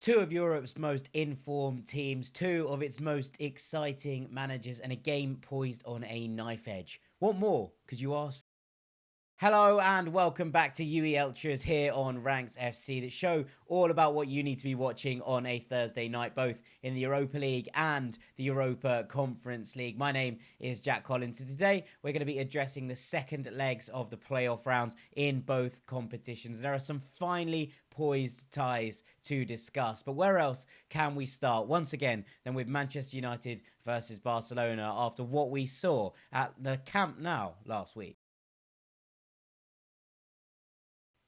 Two of Europe's most informed teams, two of its most exciting managers, and a game poised on a knife edge. What more could you ask? Hello and welcome back to UELtras here on Ranks FC, that show all about what you need to be watching on a Thursday night, both in the Europa League and the Europa Conference League. My name is Jack Collins, and today we're going to be addressing the second legs of the playoff rounds in both competitions. There are some finely poised ties to discuss, but where else can we start? Once again, then with Manchester United versus Barcelona after what we saw at the Camp Nou last week.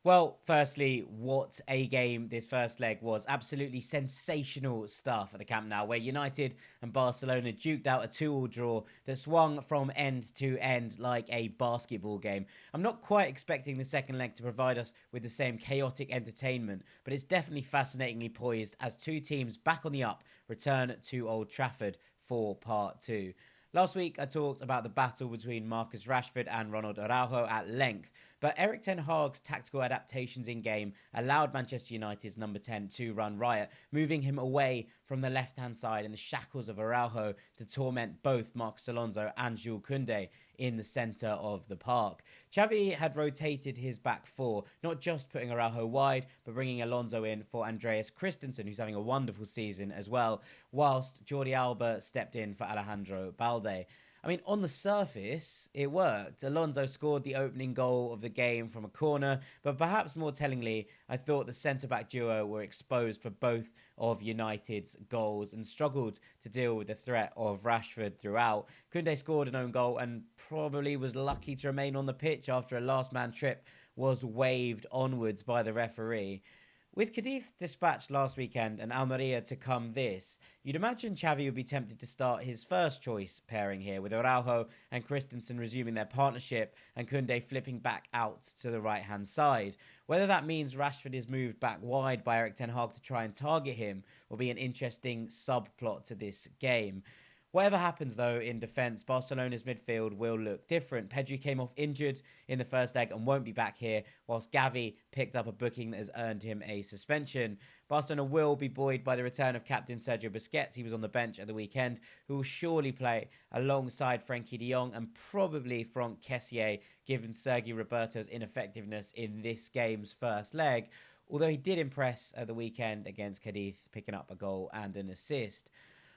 Well, firstly, what a game this first leg was. Absolutely sensational stuff at the Camp Nou, where United and Barcelona duked out a 2-2 draw that swung from end to end like a basketball game. I'm not quite expecting the second leg to provide us with the same chaotic entertainment, but it's definitely fascinatingly poised as two teams back on the up return to Old Trafford for part two. Last week, I talked about the battle between Marcus Rashford and Ronald Araujo at length, but Erik ten Hag's tactical adaptations in game allowed Manchester United's number 10 to run riot, moving him away from the left-hand side in the shackles of Araujo to torment both Marcos Alonso and Jules Koundé in the centre of the park. Xavi had rotated his back four, not just putting Araujo wide, but bringing Alonso in for Andreas Christensen, who's having a wonderful season as well, whilst Jordi Alba stepped in for Alejandro Balde. I mean, on the surface, it worked. Alonso scored the opening goal of the game from a corner, but perhaps more tellingly, I thought the centre-back duo were exposed for both of United's goals and struggled to deal with the threat of Rashford throughout. Koundé scored an own goal and probably was lucky to remain on the pitch after a last-man trip was waved onwards by the referee. With Cadiz dispatched last weekend and Almeria to come this, you'd imagine Xavi would be tempted to start his first choice pairing here, with Araujo and Christensen resuming their partnership and Koundé flipping back out to the right-hand side. Whether that means Rashford is moved back wide by Erik ten Hag to try and target him will be an interesting subplot to this game. Whatever happens, though, in defence, Barcelona's midfield will look different. Pedri came off injured in the first leg and won't be back here, whilst Gavi picked up a booking that has earned him a suspension. Barcelona will be buoyed by the return of captain Sergio Busquets. He was on the bench at the weekend, who will surely play alongside Frenkie de Jong and probably Franck Kessié, given Sergi Roberto's ineffectiveness in this game's first leg, although he did impress at the weekend against Cadiz, picking up a goal and an assist.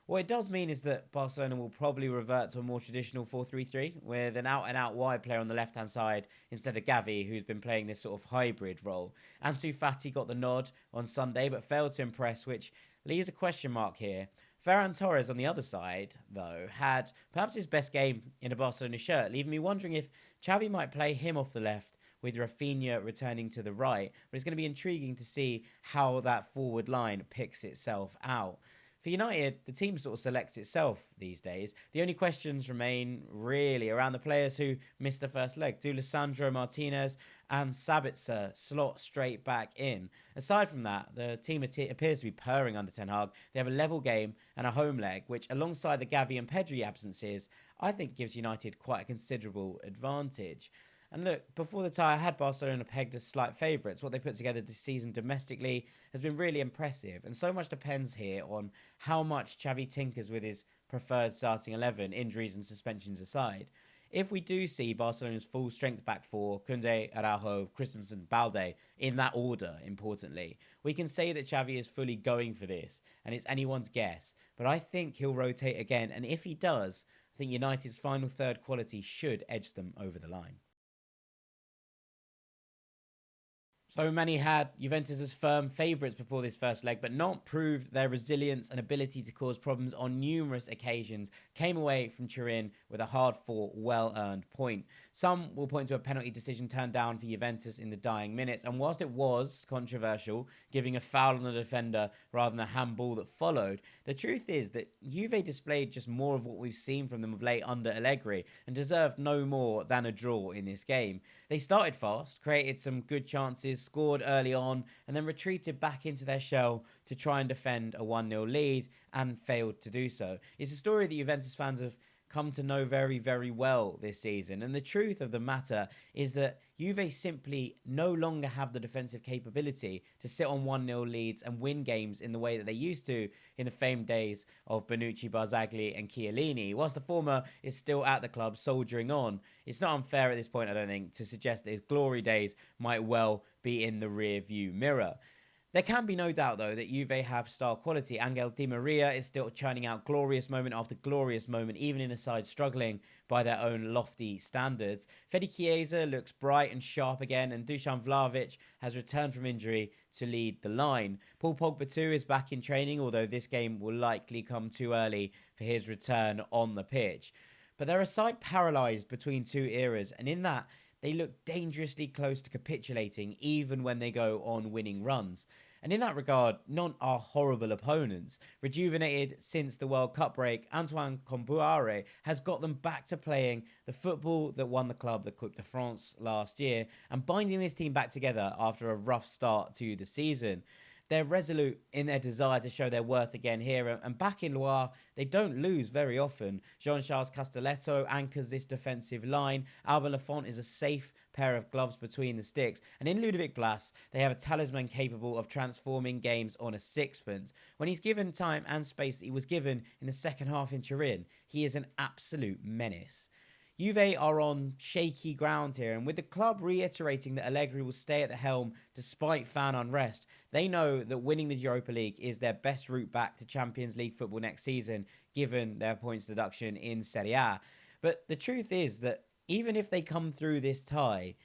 What it does mean is that Barcelona will probably revert to a more traditional 4-3-3 with an out-and-out wide player on the left-hand side instead of Gavi, who's been playing this sort of hybrid role. Ansu Fati got the nod on Sunday but failed to impress, which leaves a question mark here. Ferran Torres on the other side, though, had perhaps his best game in a Barcelona shirt, leaving me wondering if Xavi might play him off the left with Rafinha returning to the right. But it's going to be intriguing to see how that forward line picks itself out. For United, the team sort of selects itself these days. The only questions remain really around the players who missed the first leg. Do Lisandro Martinez and Sabitzer slot straight back in? Aside from that, the team appears to be purring under Ten Hag. They have a level game and a home leg, which alongside the Gavi and Pedri absences, I think gives United quite a considerable advantage. And look, before the tie, I had Barcelona pegged as slight favourites. What they put together this season domestically has been really impressive. And so much depends here on how much Xavi tinkers with his preferred starting 11, injuries and suspensions aside. If we do see Barcelona's full strength back four, Koundé, Araujo, Christensen, Balde, in that order, importantly, we can say that Xavi is fully going for this, and it's anyone's guess. But I think he'll rotate again, and if he does, I think United's final third quality should edge them over the line. So many had Juventus as firm favourites before this first leg, but Nantes proved their resilience and ability to cause problems on numerous occasions, came away from Turin with a hard-fought, well-earned point. Some will point to a penalty decision turned down for Juventus in the dying minutes, and whilst it was controversial, giving a foul on the defender rather than a handball that followed, the truth is that Juve displayed just more of what we've seen from them of late under Allegri and deserved no more than a draw in this game. They started fast, created some good chances, scored early on, and then retreated back into their shell to try and defend a 1-0 lead and failed to do so. It's a story that Juventus fans have come to know very, very well this season. And the truth of the matter is that Juve simply no longer have the defensive capability to sit on 1-0 leads and win games in the way that they used to in the famed days of Bonucci, Barzagli and Chiellini. Whilst the former is still at the club soldiering on, it's not unfair at this point, I don't think, to suggest that his glory days might well be in the rear view mirror. There can be no doubt, though, that Juve have star quality. Angel Di Maria is still churning out glorious moment after glorious moment, even in a side struggling by their own lofty standards. Fede Chiesa looks bright and sharp again, and Dusan Vlahovic has returned from injury to lead the line. Paul Pogba too is back in training, although this game will likely come too early for his return on the pitch. But they're a side paralysed between two eras, and in that, they look dangerously close to capitulating even when they go on winning runs. And in that regard, none are horrible opponents. Rejuvenated since the World Cup break, Antoine Kombouaré has got them back to playing the football that won the club the Coupe de France last year and binding this team back together after a rough start to the season. They're resolute in their desire to show their worth again here, and back in Loire, they don't lose very often. Jean-Charles Castelletto anchors this defensive line. Alban Lafont is a safe pair of gloves between the sticks. And in Ludovic Blas, they have a talisman capable of transforming games on a sixpence. When he's given time and space that he was given in the second half in Turin, he is an absolute menace. Juve are on shaky ground here, and with the club reiterating that Allegri will stay at the helm despite fan unrest, they know that winning the Europa League is their best route back to Champions League football next season, given their points deduction in Serie A. But the truth is that even if they come through this tie,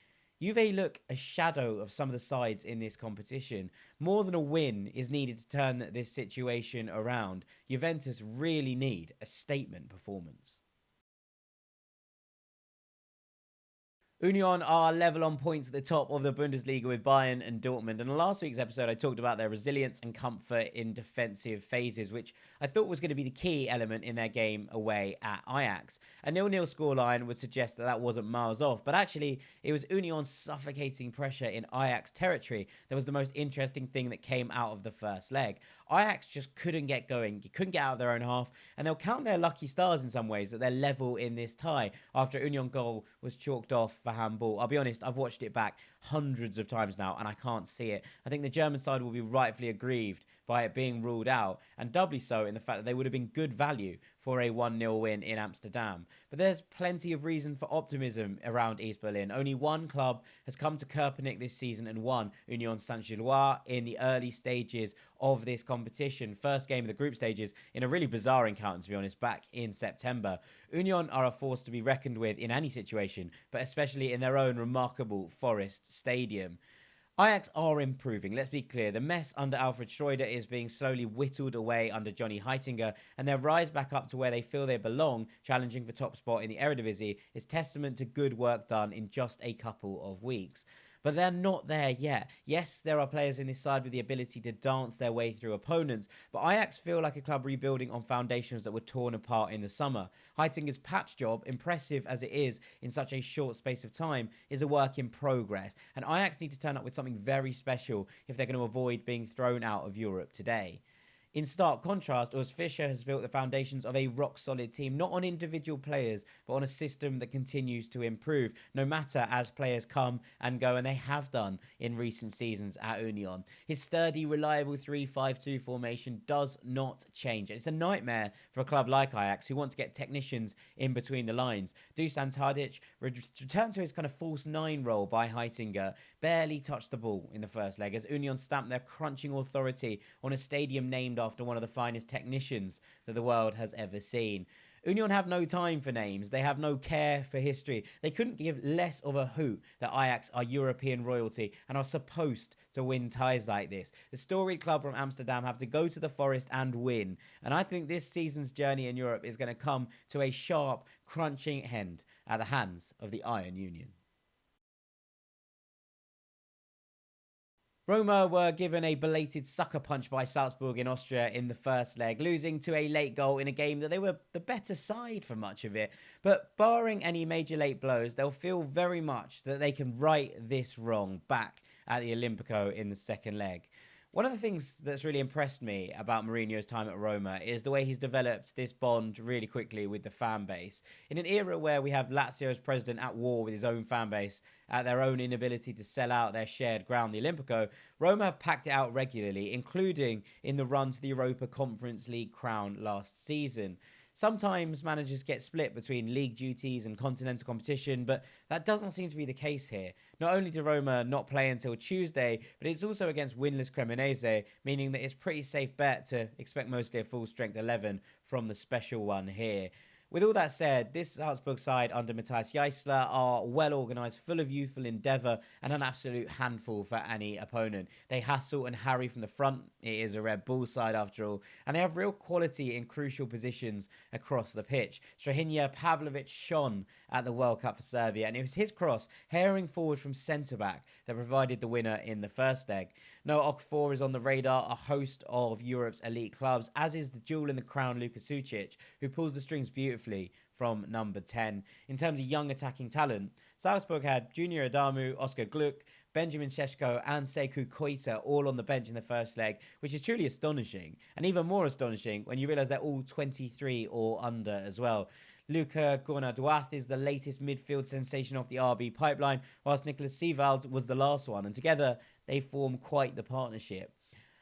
Juve look a shadow of some of the sides in this competition. More than a win is needed to turn this situation around. Juventus really need a statement performance. Union are level on points at the top of the Bundesliga with Bayern and Dortmund. And in last week's episode, I talked about their resilience and comfort in defensive phases, which I thought was going to be the key element in their game away at Ajax. A 0-0 scoreline would suggest that wasn't miles off, but actually it was Union's suffocating pressure in Ajax territory that was the most interesting thing that came out of the first leg. Ajax just couldn't get going, couldn't get out of their own half, and they'll count their lucky stars in some ways that they're level in this tie after Union goal was chalked off for handball. I'll be honest, I've watched it back hundreds of times now and I can't see it. I think the German side will be rightfully aggrieved by it being ruled out, and doubly so in the fact that they would have been good value for a 1-0 win in Amsterdam. But there's plenty of reason for optimism around East Berlin. Only one club has come to Köpenick this season and won, Union Saint-Gilloise, in the early stages of this competition. First game of the group stages in a really bizarre encounter, to be honest, back in September. Union are a force to be reckoned with in any situation, but especially in their own remarkable Forest Stadium. Ajax are improving, let's be clear. The mess under Alfred Schroeder is being slowly whittled away under Johnny Heitinga, and their rise back up to where they feel they belong, challenging for top spot in the Eredivisie, is testament to good work done in just a couple of weeks. But they're not there yet. Yes, there are players in this side with the ability to dance their way through opponents, but Ajax feel like a club rebuilding on foundations that were torn apart in the summer. Heitinga's patch job, impressive as it is in such a short space of time, is a work in progress, and Ajax need to turn up with something very special if they're going to avoid being thrown out of Europe today. In stark contrast, Urs Fischer has built the foundations of a rock-solid team, not on individual players, but on a system that continues to improve, no matter as players come and go, and they have done in recent seasons at Union. His sturdy, reliable 3-5-2 formation does not change. It's a nightmare for a club like Ajax, who want to get technicians in between the lines. Dusan Tadic returned to his kind of false nine role by Heitinga, barely touched the ball in the first leg, as Union stamped their crunching authority on a stadium named after one of the finest technicians that the world has ever seen. Union have no time for names. They have no care for history. They couldn't give less of a hoot that Ajax are European royalty and are supposed to win ties like this. The storied club from Amsterdam have to go to the Forest and win. And I think this season's journey in Europe is going to come to a sharp, crunching end at the hands of the Iron Union. Roma were given a belated sucker punch by Salzburg in Austria in the first leg, losing to a late goal in a game that they were the better side for much of it. But barring any major late blows, they'll feel very much that they can right this wrong back at the Olimpico in the second leg. One of the things that's really impressed me about Mourinho's time at Roma is the way he's developed this bond really quickly with the fan base. In an era where we have Lazio's president at war with his own fan base, at their own inability to sell out their shared ground, the Olimpico, Roma have packed it out regularly, including in the run to the Europa Conference League crown last season. Sometimes managers get split between league duties and continental competition, but that doesn't seem to be the case here. Not only do Roma not play until Tuesday, but it's also against winless Cremonese, meaning that it's a pretty safe bet to expect mostly a full-strength 11 from the special one here. With all that said, this Salzburg side under Matthias Jaissler are well organised, full of youthful endeavour, and an absolute handful for any opponent. They hassle and harry from the front. It is a Red Bull side after all, and they have real quality in crucial positions across the pitch. Strahinja Pavlovic shone at the World Cup for Serbia, and it was his cross, herring forward from centre-back, that provided the winner in the first leg. No Okafor is on the radar, a host of Europe's elite clubs, as is the jewel in the crown Luka Sucic, who pulls the strings beautifully from number 10. In terms of young attacking talent, Salzburg had Junior Adamu, Oscar Gluck, Benjamin Šeško and Sekou Koita all on the bench in the first leg, which is truly astonishing. And even more astonishing when you realise they're all 23 or under as well. Luca Gornaduath is the latest midfield sensation off the RB pipeline, whilst Nicolas Sievald was the last one, and together they form quite the partnership.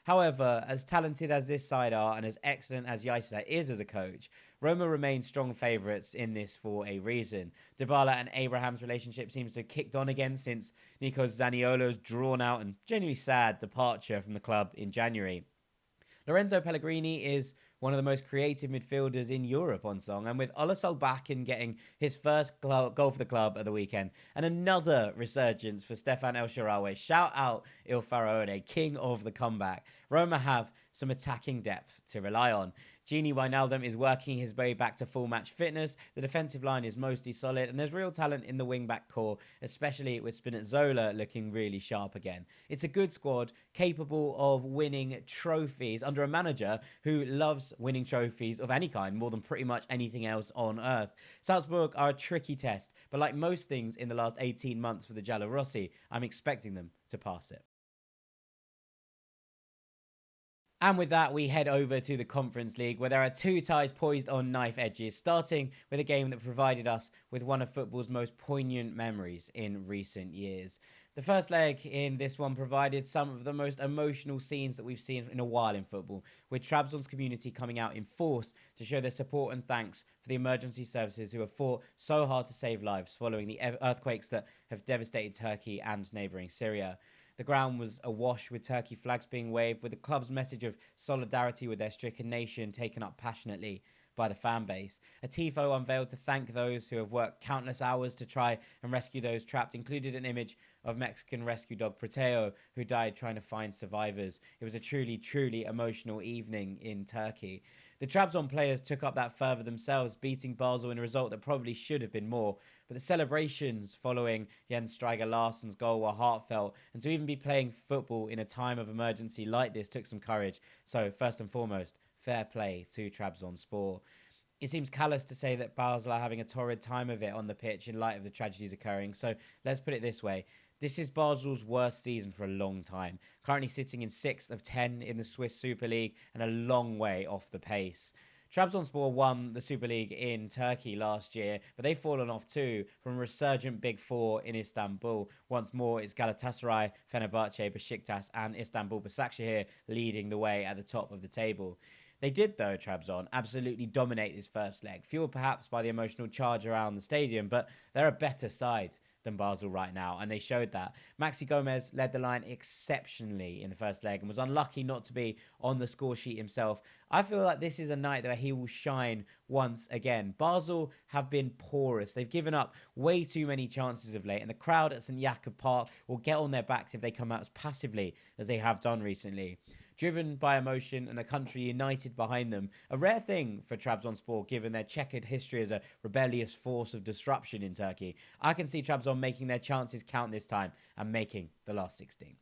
However, as talented as this side are and as excellent as Jaissler is as a coach, Roma remain strong favourites in this for a reason. Dybala and Abraham's relationship seems to have kicked on again since Nico Zaniolo's drawn out and genuinely sad departure from the club in January. Lorenzo Pellegrini is one of the most creative midfielders in Europe on song, and with Ola Solbakken getting his first goal for the club at the weekend, and another resurgence for Stefan El Shaarawy. Shout out Il Faraone, king of the comeback. Roma have some attacking depth to rely on. Gini Wijnaldum is working his way back to full match fitness. The defensive line is mostly solid, and there's real talent in the wing-back core, especially with Spinazzola looking really sharp again. It's a good squad, capable of winning trophies under a manager who loves winning trophies of any kind more than pretty much anything else on earth. Salzburg are a tricky test, but like most things in the last 18 months for the Giallorossi, I'm expecting them to pass it. And with that, we head over to the Conference League, where there are two ties poised on knife edges, starting with a game that provided us with one of football's most poignant memories in recent years. The first leg in this one provided some of the most emotional scenes that we've seen in a while in football, with Trabzon's community coming out in force to show their support and thanks for the emergency services who have fought so hard to save lives following the earthquakes that have devastated Turkey and neighbouring Syria. The ground was awash with Turkey flags being waved, with the club's message of solidarity with their stricken nation taken up passionately by the fan base. A tifo unveiled to thank those who have worked countless hours to try and rescue those trapped, included an image of Mexican rescue dog Proteo, who died trying to find survivors. It was a truly, truly emotional evening in Turkey. The Trabzon players took up that further themselves, beating Basel in a result that probably should have been more. But the celebrations following Jens Steiger Larsson's goal were heartfelt, and to even be playing football in a time of emergency like this took some courage. So, first and foremost, fair play to Trabzonspor. It seems callous to say that Basel are having a torrid time of it on the pitch in light of the tragedies occurring, so let's put it this way. This is Basel's worst season for a long time, currently sitting in 6th of 10 in the Swiss Super League and a long way off the pace. Trabzonspor won the Super League in Turkey last year, but they've fallen off too from a resurgent Big Four in Istanbul. Once more, it's Galatasaray, Fenerbahce, Besiktas and Istanbul Başakşehir leading the way at the top of the table. They did, though, Trabzon, absolutely dominate this first leg, fueled perhaps by the emotional charge around the stadium, but they're a better side than Basel right now, and they showed that. Maxi Gomez led the line exceptionally in the first leg and was unlucky not to be on the score sheet himself. I feel like this is a night where he will shine once again. Basel have been porous. They've given up way too many chances of late, and the crowd at St. Jakob Park will get on their backs if they come out as passively as they have done recently. Driven by emotion and the country united behind them, a rare thing for Trabzonspor given their checkered history as a rebellious force of disruption in Turkey. I can see Trabzon making their chances count this time and making the last 16.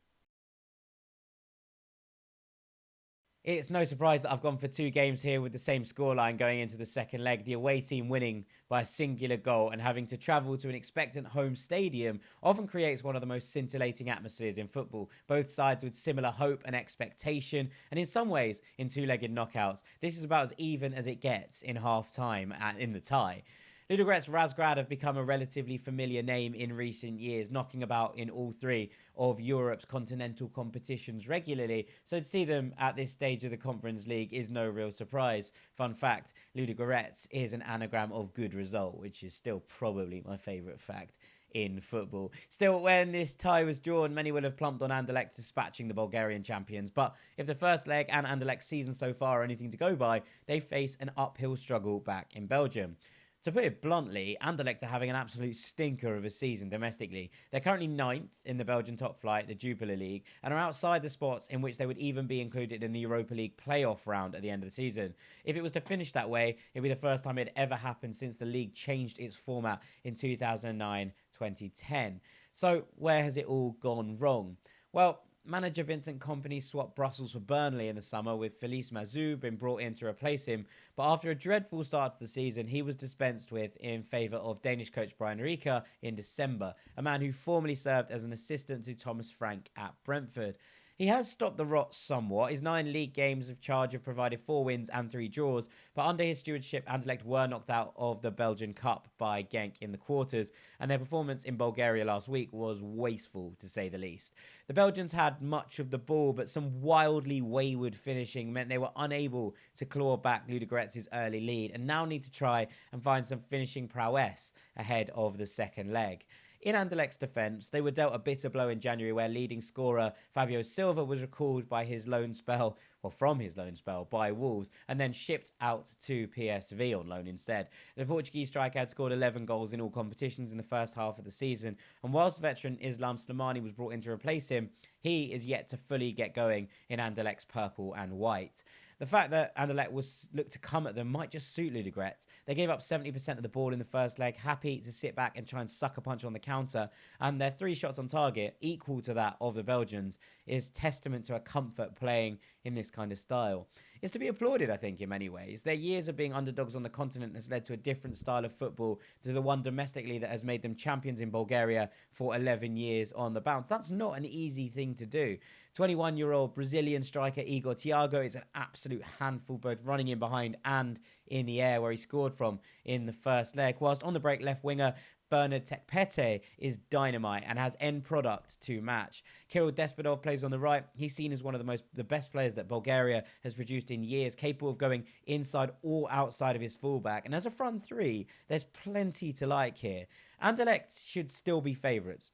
It's no surprise that I've gone for two games here with the same scoreline going into the second leg. The away team winning by a singular goal and having to travel to an expectant home stadium often creates one of the most scintillating atmospheres in football. Both sides with similar hope and expectation, and in some ways, in two-legged knockouts, this is about as even as it gets in half-time in the tie. Ludogorets Razgrad have become a relatively familiar name in recent years, knocking about in all three of Europe's continental competitions regularly, so to see them at this stage of the Conference League is no real surprise. Fun fact, Ludogorets is an anagram of good result, which is still probably my favourite fact in football. Still, when this tie was drawn, many will have plumped on Anderlecht dispatching the Bulgarian champions, but if the first leg and Anderlecht's season so far are anything to go by, they face an uphill struggle back in Belgium. To put it bluntly, Anderlecht are having an absolute stinker of a season domestically. They're currently 9th in the Belgian top flight, the Jupiler League, and are outside the spots in which they would even be included in the Europa League playoff round at the end of the season. If it was to finish that way, it would be the first time it had ever happened since the league changed its format in 2009-2010. So where has it all gone wrong? Well, manager Vincent Kompany swapped Brussels for Burnley in the summer, with Felice Mazou being brought in to replace him. But after a dreadful start to the season, he was dispensed with in favour of Danish coach Brian Rieke in December, a man who formerly served as an assistant to Thomas Frank at Brentford. He has stopped the rot somewhat. His 9 league games of charge have provided 4 wins and 3 draws, but under his stewardship, Anderlecht were knocked out of the Belgian Cup by Genk in the quarters, and their performance in Bulgaria last week was wasteful, to say the least. The Belgians had much of the ball, but some wildly wayward finishing meant they were unable to claw back Ludogorets' early lead, and now need to try and find some finishing prowess ahead of the second leg. In Anderlecht's defence, they were dealt a bitter blow in January where leading scorer Fabio Silva was recalled by his loan spell, or from his loan spell, by Wolves, and then shipped out to PSV on loan instead. The Portuguese striker had scored 11 goals in all competitions in the first half of the season, and whilst veteran Islam Slimani was brought in to replace him, he is yet to fully get going in Anderlecht's purple and white. The fact that Anderlecht was looked to come at them might just suit Ludogorets. They gave up 70% of the ball in the first leg, happy to sit back and try and suck a punch on the counter, and their 3 shots on target, equal to that of the Belgians, is testament to a comfort playing in this kind of style. It's to be applauded, I think, in many ways. Their years of being underdogs on the continent has led to a different style of football to the one domestically that has made them champions in Bulgaria for 11 years on the bounce. That's not an easy thing to do. 21-year-old Brazilian striker Igor Thiago is an absolute handful, both running in behind and in the air, where he scored from in the first leg, whilst on the break left winger Bernard Tekpete is dynamite and has end product to match. Kirill Despodov plays on the right. He's seen as one of the best players that Bulgaria has produced in years, capable of going inside or outside of his fullback. And as a front three, there's plenty to like here. Anderlecht should still be favourites,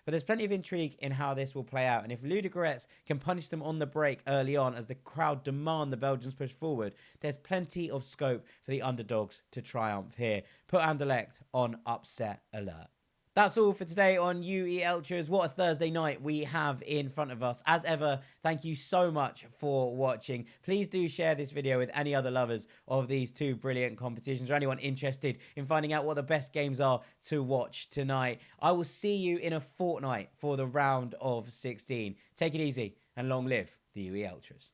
but there's plenty of intrigue in how this will play out, and if Ludogorets can punish them on the break early on as the crowd demand the Belgians push forward, there's plenty of scope for the underdogs to triumph here. Put Anderlecht on upset alert. That's all for today on UELtras. What a Thursday night we have in front of us. As ever, thank you so much for watching. Please do share this video with any other lovers of these two brilliant competitions, or anyone interested in finding out what the best games are to watch tonight. I will see you in a fortnight for the round of 16. Take it easy and long live the UELtras.